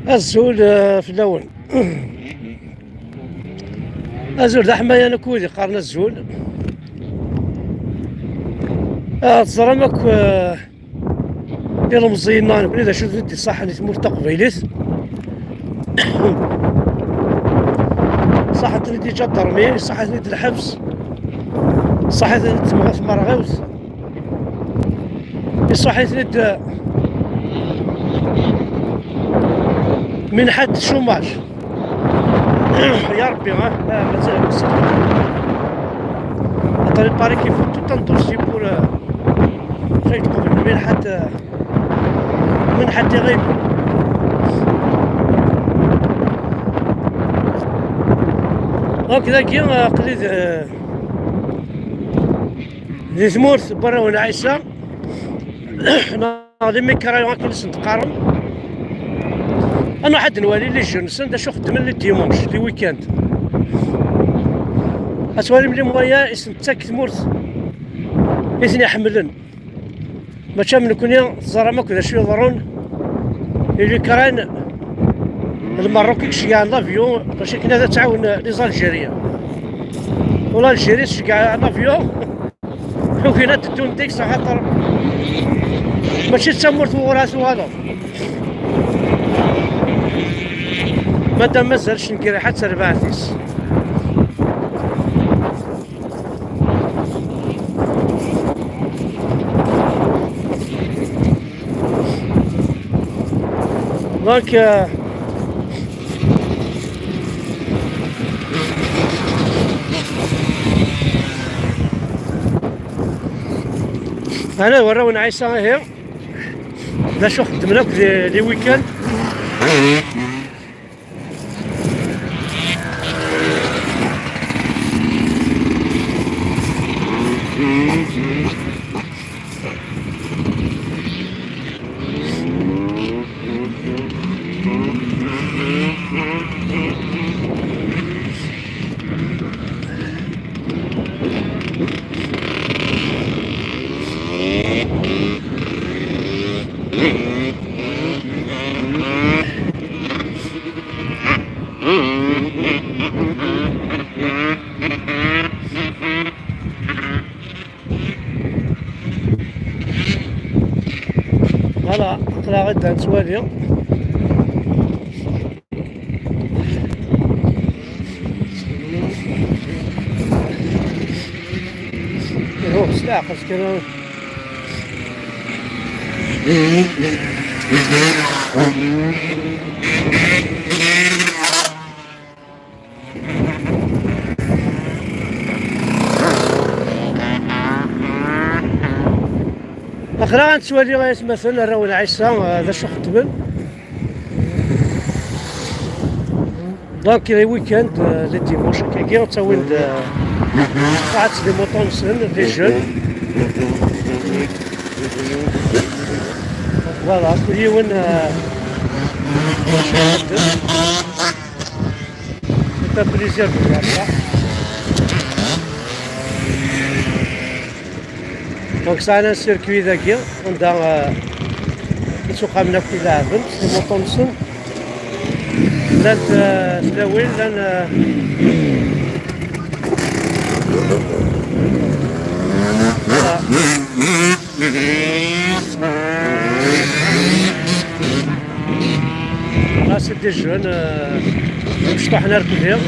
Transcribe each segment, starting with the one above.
الزول في اللون. الزول ذا حماية انا كودي قارن الزول. تزرمك ديال مزينان بلي اذا شفت دي صح اللي تمر تقبيليت صح اللي دي جدرمي صح اللي دي الحبس صح اللي تبغى في مرغوت صح اللي من حد الشوماج. يا ربي مازال بزاف عطاني باري كيف توت ان دوسي بور غير تقبل من حد يغيب. دونك ذاكي قليت اللي تموت برا وانا عايشة ناضي ميكرايون كي نتقارن انا حد نوالي لي جون سندا شو خدم لي ديمونش لي ويكاند اسوالي ملي مويا اسم تاك تمورت اثني حملن ماشي من كونيا زرا كذا شويه ضرون اللي كراين الماروكي شكاع لافيون باش كنا تعاون لي زالجيريا ولا الجيري شكاع لافيون وكنا تدون ديك خاطر ماشي تمورت وراسو هذا مادام مازالش نكري حتى ربعتيس. دونك انا وراونا عيسى هي لا شو خدمنا لي ويكاند فوالا قلع غدا نتوالي هو سلاح كان اخرى نتوالي غاية مثلا راونا عيسى هذا شو خدمن دونك لي ويكاند لي ديمونش كي تاوين قاعد لي موطون سن لي جون فوالا كل يوم سي بليزير فوالا. دونك صاينا السيركوي ذاكي عندها السوق منا في لاعبن لي موطون سن لان تلاوين لان سي دي جون مشطوحنا ركبهم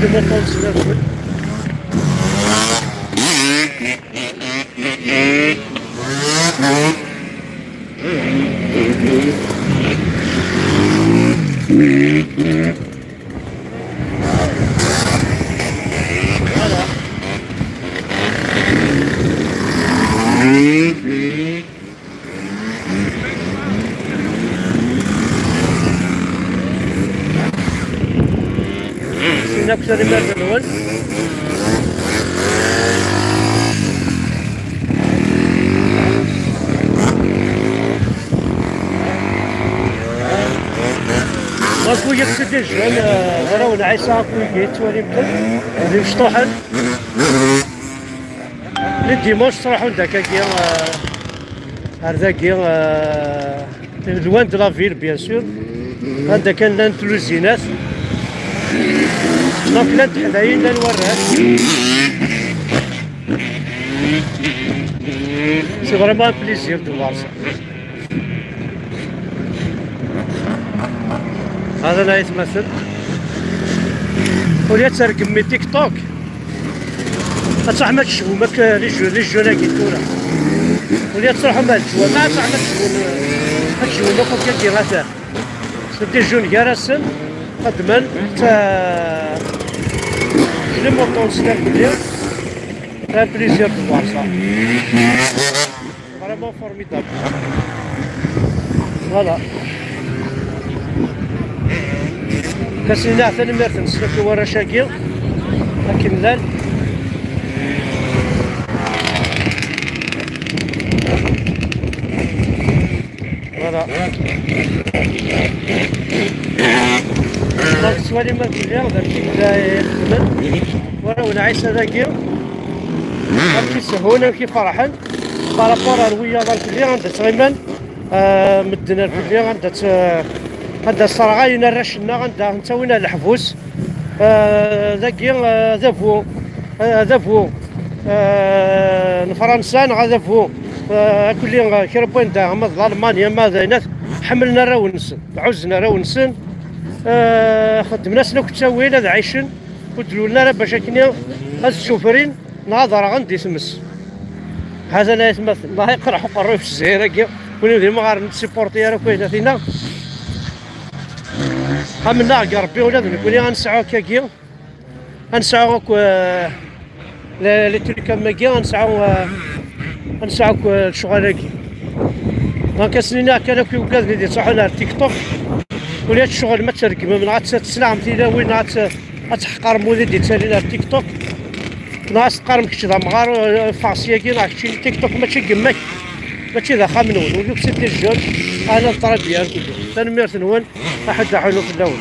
سي موطون سن سينا كثر المرة الأول ماكو يقصد الجوال راونا عيسى كويكي توالي بدل اللي مشطوحن لي ديمونش صراحو داكاكي هرداكي لوان دو لا فيل بيان سور هذا كان لان تلوزينات دونك لان تحداين لان ورات سي فريمون بليزير دو فوار سا. هذا لا يتمثل وليا ترقم مي تيك توك اصح ما تشوفو ماك لي جوناكي كورا وليا تروحو مع الجوا ما صح ما تشوفو نوقف كي غاتا سدي جون كاراسن قدمن تا لي موطون سكان كليا un plaisir de voir ça. Vraiment formidable. Voilà. كاسينا ثاني مرتن سلكي ورا شاكيل لكن لال فوالا دونك سوالي ما كليا درتي بدا يخدمن ورا ونعيس هذاكي كي سهونا كي فرحان بارابور الرياضه الكليه عندها تقريبا مدنا الكليه عندها الصرغاينا رشنا عندها نتا وين الحبوس ذاكي ذافو الفرنسان غادافو كلي كيربوين دا ما المانيا ما ذاينات حملنا راونسن عزنا راونسن خدمنا سنا كنت سوينا ذا عايشين قلت لنا باش كنا هاد الشوفرين ناظر غندي تمس هذا لا يتمثل الله يقرح قروي في الجزائر كي ونبدا ما غير نسيبورتي راه كاين فينا عملنا كاع ربي ولادنا كوني غنسعاو كاكي غنسعاو لي تريكا ماكي غنسعاو الشغل كي دونك سنينا كان كي ولاد اللي صحوا لها التيك توك ولات الشغل ما تركب من غتسلام تيلا وين غتحقر مولدي تسالينا التيك توك ناس قارم كشي ذا مغار فاسيا كي ناكشي تيك توك ماشي كماك ماشي ذا خامنون ودوك سيتي الجون انا الطرا ديالك تنمير تنون احد حلو في الاول.